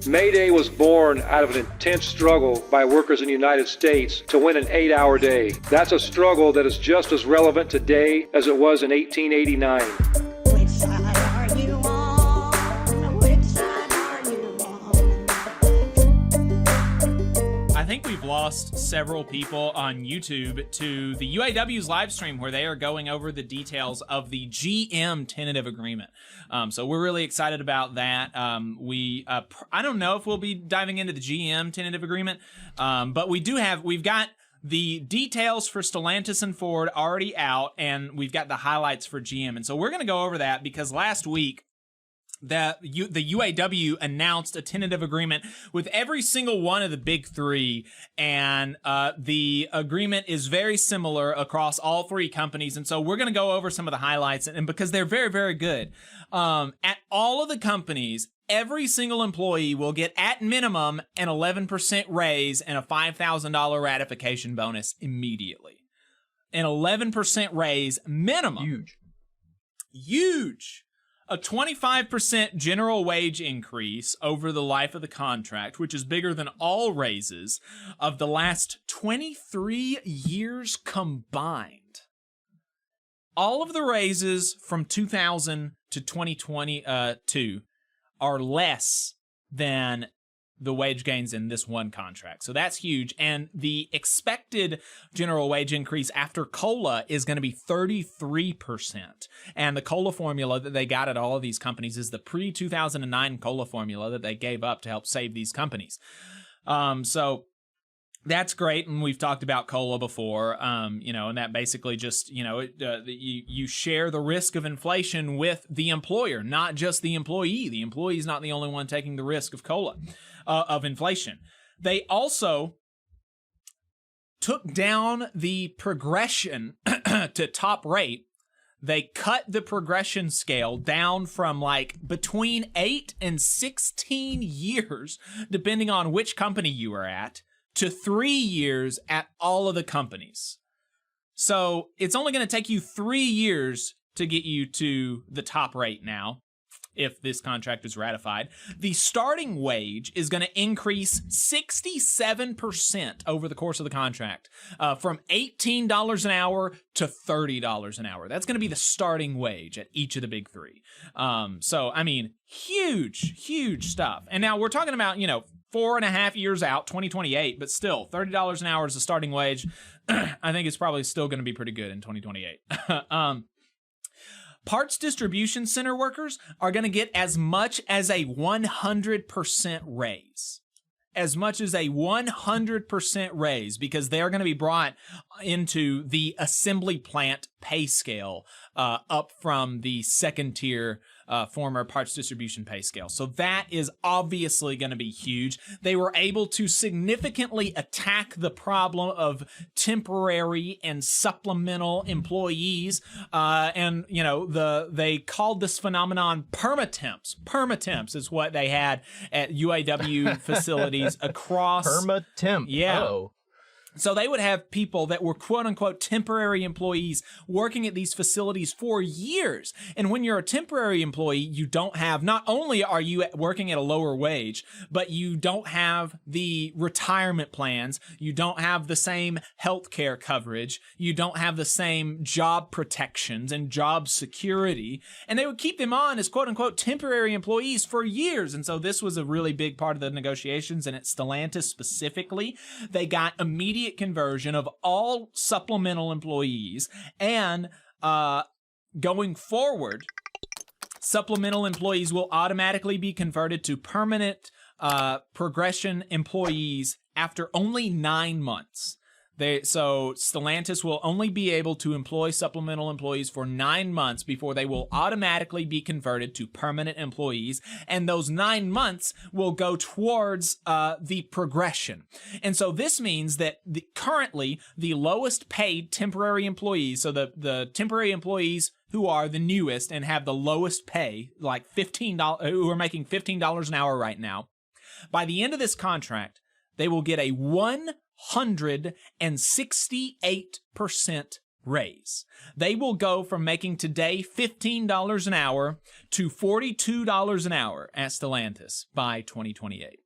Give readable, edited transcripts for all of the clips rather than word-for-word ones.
May Day was born out of an intense struggle by workers in the United States to win an 8-hour day. That's a struggle that is just as relevant today as it was in 1889. Which side are you on? Which side are you on? I think we've lost several people on YouTube to the UAW's live stream where they are going over the details of the GM tentative agreement. So we're really excited about that. I don't know if we'll be diving into the GM tentative agreement, but we've got the details for Stellantis and Ford already out, and we've got the highlights for GM. And so we're going to go over that because last week, the UAW announced a tentative agreement with every single one of the big three, and the agreement is very similar across all three companies. And so we're going to go over some of the highlights, and because they're very, very good. At all of the companies, every single employee will get, at minimum, an 11% raise and a $5,000 ratification bonus immediately. An 11% raise minimum. Huge. A 25% general wage increase over the life of the contract, which is bigger than all raises of the last 23 years combined. All of the raises from 2000 to 2022 are less than the wage gains in this one contract. So that's huge. And the expected general wage increase after COLA is going to be 33%. And the COLA formula that they got at all of these companies is the pre-2009 COLA formula that they gave up to help save these companies. So that's great, and we've talked about COLA before, and that basically just, you share the risk of inflation with the employer, not just the employee. The employee is not the only one taking the risk of COLA, of inflation. They also took down the progression to top rate. They cut the progression scale down from between 8 and 16 years, depending on which company you are at, to 3 years at all of the companies. So it's only going to take you 3 years to get you to the top rate now, if this contract is ratified. The starting wage is going to increase 67% over the course of the contract, from $18 an hour to $30 an hour. That's going to be the starting wage at each of the big three. Huge stuff. And now we're talking about, 4.5 years out, 2028, but still, $30 an hour is the starting wage. I think it's probably still going to be pretty good in 2028. Parts distribution center workers are going to get as much as a 100% raise. As much as a 100% raise, because they're going to be brought into the assembly plant pay scale, up from the second tier former parts distribution pay scale. So that is obviously going to be huge. They were able to significantly attack the problem of temporary and supplemental employees, they called this phenomenon permatemps. Permatemps is what they had at UAW facilities across. Permatemp. Yeah. Oh. So they would have people that were quote-unquote temporary employees working at these facilities for years. And when you're a temporary employee, you don't have, not only are you working at a lower wage, but you don't have the retirement plans, you don't have the same health care coverage, you don't have the same job protections and job security. And they would keep them on as quote-unquote temporary employees for years. And so this was a really big part of the negotiations. And at Stellantis specifically, they got immediate conversion of all supplemental employees, and going forward, supplemental employees will automatically be converted to permanent progression employees after only 9 months. So Stellantis will only be able to employ supplemental employees for 9 months before they will automatically be converted to permanent employees, and those 9 months will go towards the progression. And so this means that currently the lowest paid temporary employees, so the temporary employees who are the newest and have the lowest pay, like $15, who are making $15 an hour right now, by the end of this contract, they will get a 168% raise. They will go from making today $15 an hour to $42 an hour at Stellantis by 2028.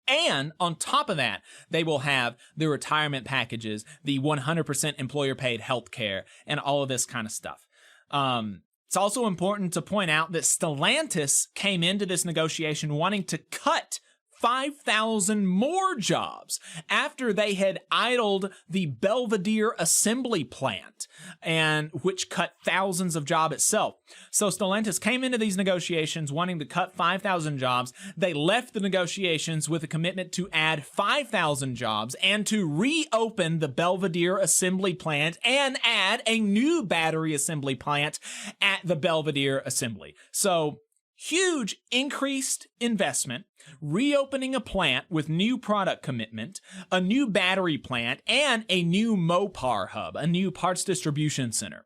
And on top of that, they will have the retirement packages, the 100% employer-paid health care, and all of this kind of stuff. It's also important to point out that Stellantis came into this negotiation wanting to cut 5,000 more jobs after they had idled the Belvedere assembly plant, and which cut thousands of jobs itself. So Stellantis came into these negotiations wanting to cut 5,000 jobs. They left the negotiations with a commitment to add 5,000 jobs and to reopen the Belvedere assembly plant and add a new battery assembly plant at the Belvedere assembly. So huge increased investment, reopening a plant with new product commitment, a new battery plant, and a new Mopar hub, a new parts distribution center.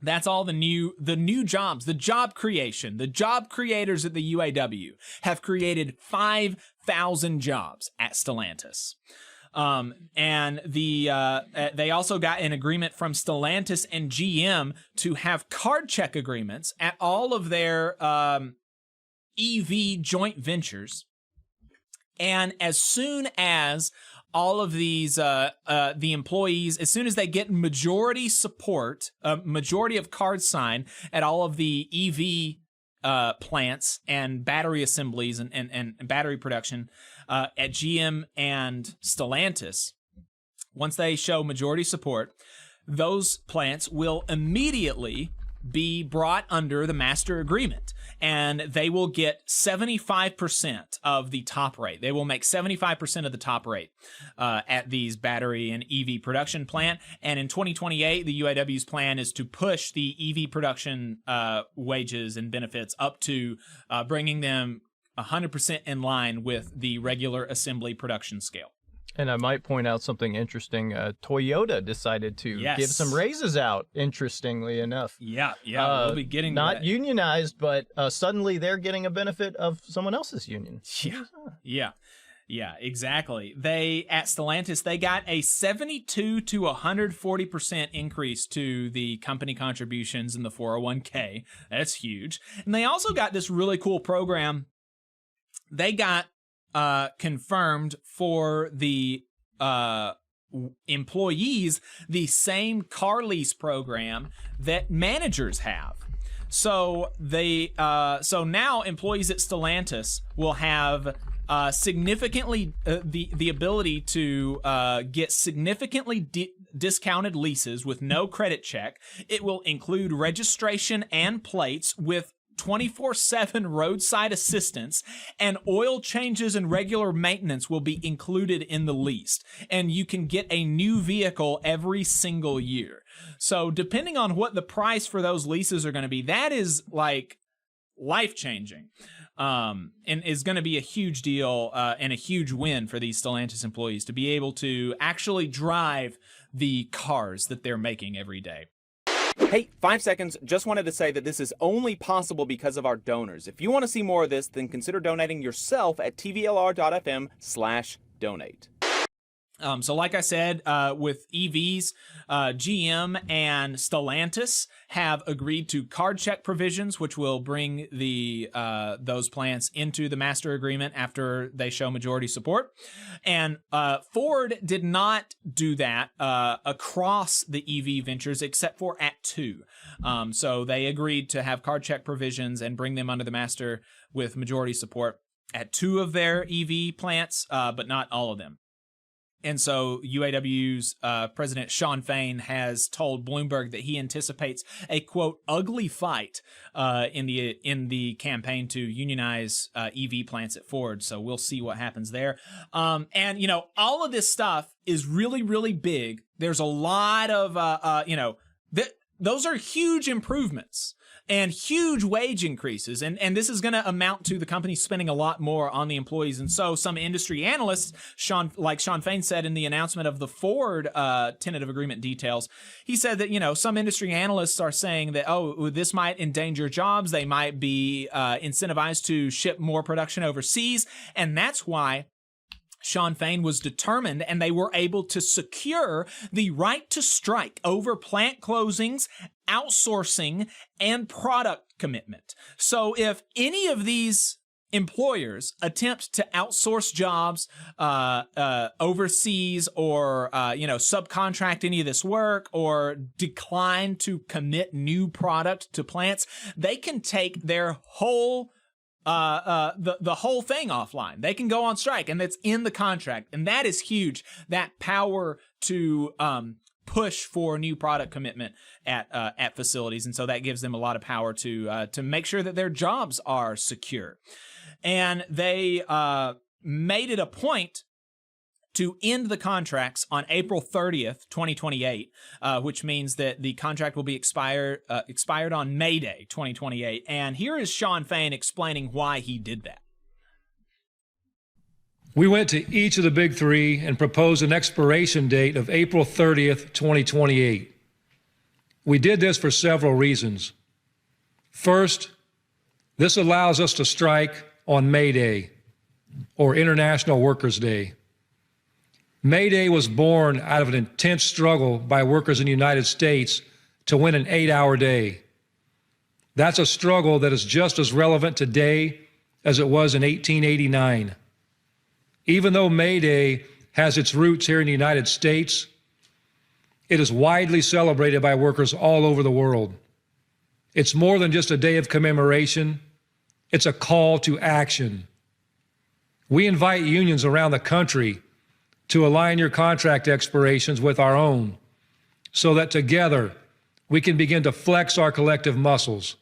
That's all the new jobs, the job creation. The job creators at the UAW have created 5,000 jobs at Stellantis. And they also got an agreement from Stellantis and GM to have card check agreements at all of their EV joint ventures. And as soon as all of these, the employees, as soon as they get majority support, majority of cards signed at all of the EV plants and battery assemblies and battery production at GM and Stellantis, once they show majority support, those plants will immediately be brought under the master agreement, and they will get 75% of the top rate. They will make 75% of the top rate at these battery and EV production plant. And in 2028, the UAW's plan is to push the EV production wages and benefits up to bringing them 100% in line with the regular assembly production scale. And I might point out something interesting. Toyota decided to give some raises out, interestingly enough. Yeah, we'll be getting to not that. unionized, but suddenly they're getting a benefit of someone else's union. Yeah, exactly. They, at Stellantis, they got a 72 to 140% increase to the company contributions in the 401k. That's huge. And they also got this really cool program. They got confirmed for the employees the same car lease program that managers have. So so now employees at Stellantis will have significantly the ability to get significantly discounted leases with no credit check. It will include registration and plates with 24/7 roadside assistance, and oil changes and regular maintenance will be included in the lease. And you can get a new vehicle every single year. So depending on what the price for those leases are going to be, that is like life-changing. And is going to be a huge deal and a huge win for these Stellantis employees to be able to actually drive the cars that they're making every day. Hey, 5 seconds. Just wanted to say that this is only possible because of our donors. If you want to see more of this, then consider donating yourself at tvlr.fm/donate. So like I said, with EVs, GM and Stellantis have agreed to card check provisions, which will bring the those plants into the master agreement after they show majority support. And Ford did not do that across the EV ventures except for at 2. So they agreed to have card check provisions and bring them under the master with majority support at 2 of their EV plants, but not all of them. And so UAW's President Shawn Fain has told Bloomberg that he anticipates a, quote, ugly fight in the campaign to unionize EV plants at Ford. So we'll see what happens there. And, you know, all of this stuff is really, really big. There's a lot of, those are huge improvements and huge wage increases. And this is going to amount to the company spending a lot more on the employees. And so some industry analysts, like Shawn Fain said in the announcement of the Ford tentative agreement details, he said that, you know, some industry analysts are saying that, oh, this might endanger jobs. They might be incentivized to ship more production overseas. And that's why Shawn Fain was determined, and they were able to secure the right to strike over plant closings, outsourcing, and product commitment. So if any of these employers attempt to outsource jobs overseas, or subcontract any of this work, or decline to commit new product to plants, they can take their whole the whole thing offline. They can go on strike, and that's in the contract, and that is huge. That power to push for new product commitment at facilities, and so that gives them a lot of power to make sure that their jobs are secure. And they made it a point to end the contracts on April 30th, 2028, which means that the contract will be expired on May Day, 2028. And here is Shawn Fain explaining why he did that. We went to each of the big three and proposed an expiration date of April 30th, 2028. We did this for several reasons. First, this allows us to strike on May Day, or International Workers' Day. May Day was born out of an intense struggle by workers in the United States to win an 8-hour day. That's a struggle that is just as relevant today as it was in 1889. Even though May Day has its roots here in the United States, it is widely celebrated by workers all over the world. It's more than just a day of commemoration. It's a call to action. We invite unions around the country to align your contract expirations with our own, so that together we can begin to flex our collective muscles.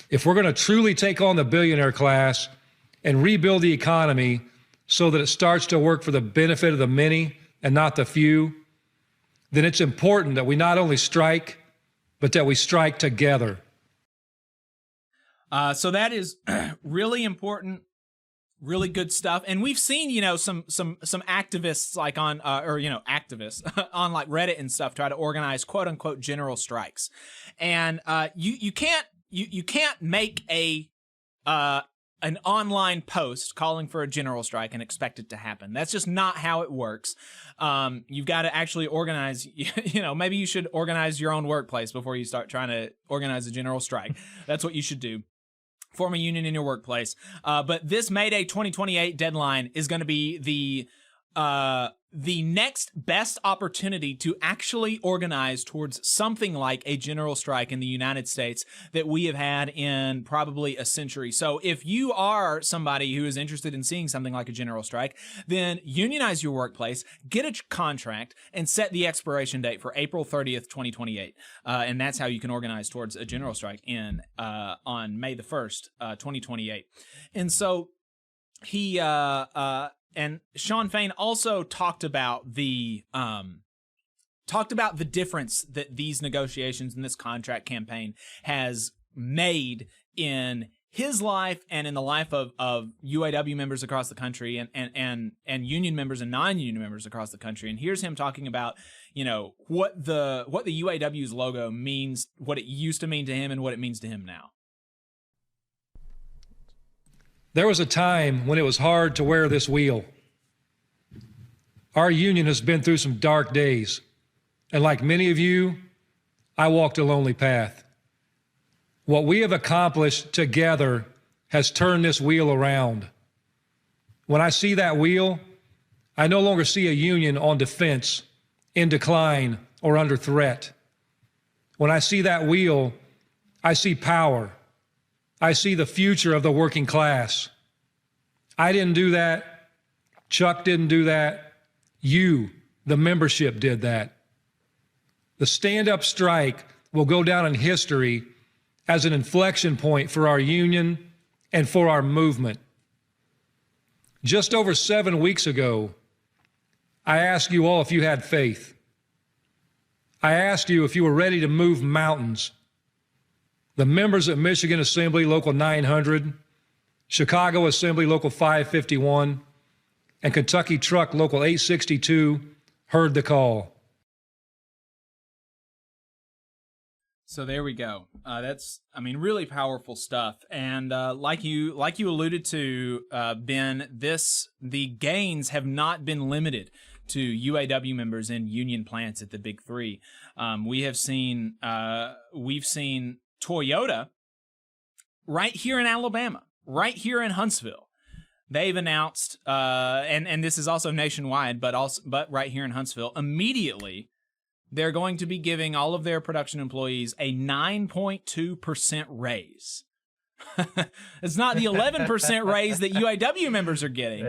If we're going to truly take on the billionaire class and rebuild the economy so that it starts to work for the benefit of the many and not the few, then it's important that we not only strike, but that we strike together. So that is really important, really good stuff. And we've seen, some activists like on, activists on like Reddit and stuff try to organize quote unquote general strikes. And you can't make an online post calling for a general strike and expect it to happen. That's just not how it works. You've got to actually organize, maybe you should organize your own workplace before you start trying to organize a general strike. That's what you should do. Form a union in your workplace. But this May Day 2028 deadline is going to be the next best opportunity to actually organize towards something like a general strike in the United States that we have had in probably a century. So if you are somebody who is interested in seeing something like a general strike, then unionize your workplace, get a contract, and set the expiration date for April 30th, 2028. And that's how you can organize towards a general strike on May the 1st, 2028. And so he and Shawn Fain also talked about the difference that these negotiations and this contract campaign has made in his life and in the life of UAW members across the country and union members and non-union members across the country. And here's him talking about, what the UAW's logo means, what it used to mean to him and what it means to him now. There was a time when it was hard to wear this wheel. Our union has been through some dark days, and like many of you, I walked a lonely path. What we have accomplished together has turned this wheel around. When I see that wheel, I no longer see a union on defense, in decline, or under threat. When I see that wheel, I see power. I see the future of the working class. I didn't do that. Chuck didn't do that. You, the membership, did that. The stand-up strike will go down in history as an inflection point for our union and for our movement. Just over 7 weeks ago, I asked you all if you had faith. I asked you if you were ready to move mountains. The members at Michigan Assembly Local 900, Chicago Assembly Local 551, and Kentucky Truck Local 862 heard the call. So there we go. That's, I mean, really powerful stuff. And like you alluded to, Ben, the gains have not been limited to UAW members in union plants at the Big Three. We've seen Toyota right here in Alabama, right here in Huntsville. They've announced, and this is also nationwide, but right here in Huntsville, immediately they're going to be giving all of their production employees a 9.2% raise. It's not the 11% raise that UAW members are getting,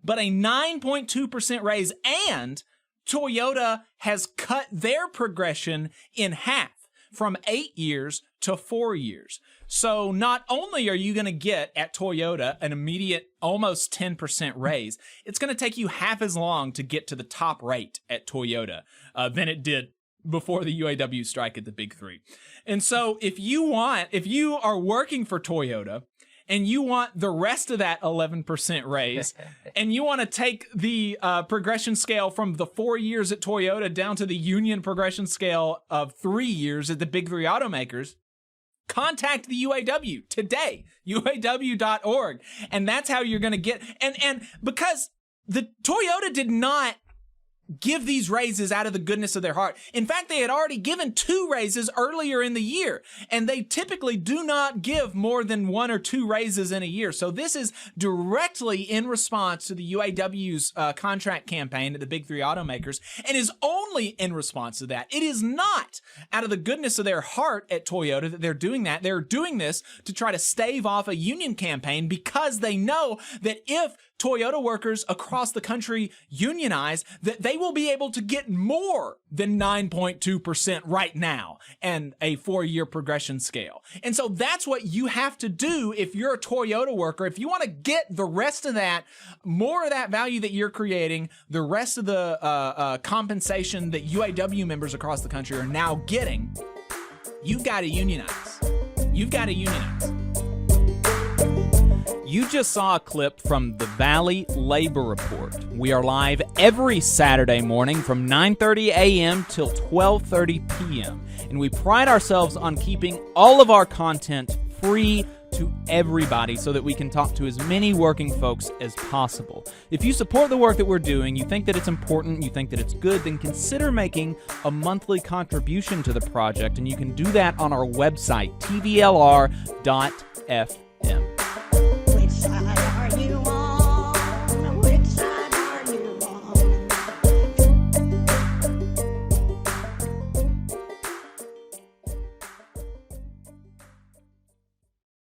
but a 9.2% raise. And Toyota has cut their progression in half from 8 years to 4 years. So not only are you going to get at Toyota an immediate almost 10% raise, it's going to take you half as long to get to the top rate at Toyota than it did before the UAW strike at the Big Three. And so if you are working for Toyota and you want the rest of that 11% raise, and you want to take the progression scale from the 4 years at Toyota down to the union progression scale of 3 years at the Big Three automakers, contact the UAW today, uaw.org. And that's how you're going to get, and because the Toyota did not give these raises out of the goodness of their heart. In fact, they had already given 2 raises earlier in the year, and they typically do not give more than 1 or 2 raises in a year. So this is directly in response to the UAW's contract campaign at the Big Three automakers, and is only in response to that. It is not out of the goodness of their heart at Toyota that they're doing that. They're doing this to try to stave off a union campaign, because they know that if Toyota workers across the country unionize, that they will be able to get more than 9.2% right now and a 4-year progression scale. And so that's what you have to do if you're a Toyota worker. If you want to get the rest of that, more of that value that you're creating, the rest of the compensation that UAW members across the country are now getting, you've got to unionize. You've got to unionize. You just saw a clip from the Valley Labor Report. We are live every Saturday morning from 9:30 a.m. till 12:30 p.m. And we pride ourselves on keeping all of our content free to everybody so that we can talk to as many working folks as possible. If you support the work that we're doing, you think that it's important, you think that it's good, then consider making a monthly contribution to the project. And you can do that on our website, tvlr.fm.